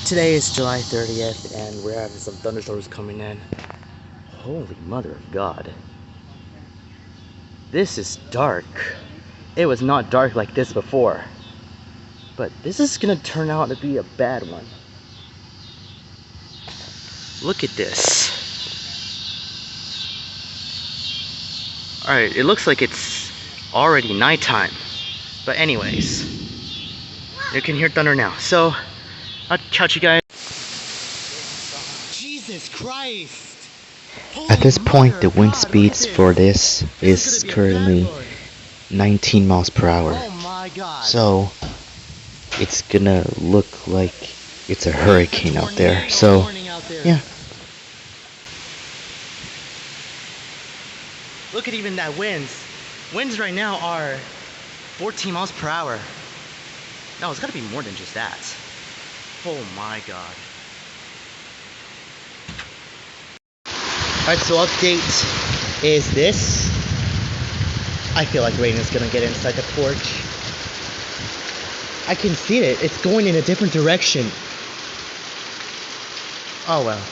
Today is July 30th and we're having some thunderstorms coming in. Holy mother of God. This is dark. It was not dark like this before. But this is gonna turn out to be a bad one. Look at this. Alright, it looks like it's already nighttime. But anyways, you can hear thunder now. So, I'll catch you guys. Jesus Christ! At this point, the wind speeds for this is currently 19 miles per hour. Oh my God. So, it's gonna look like it's a hurricane out there. So, yeah. Look at even that winds. Winds right now are 14 miles per hour. No, it's gotta be more than just that. Oh my God. Alright, so update is this. I feel like rain is gonna get inside the porch. I can see it. It's going in a different direction. Oh well.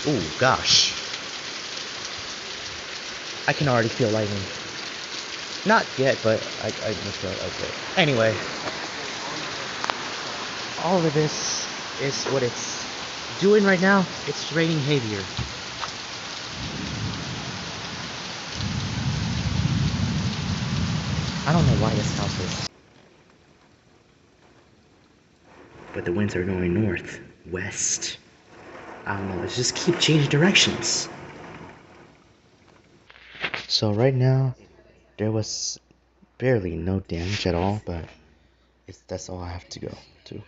Ooh, gosh. I can already feel lightning. Not yet, but I just feel okay. Anyway. All of this is what it's doing right now. It's raining heavier. I don't know why this house is. But the winds are going north, west. I don't know, let's just keep changing directions. So right now, there was barely no damage at all, but that's all I have to go to.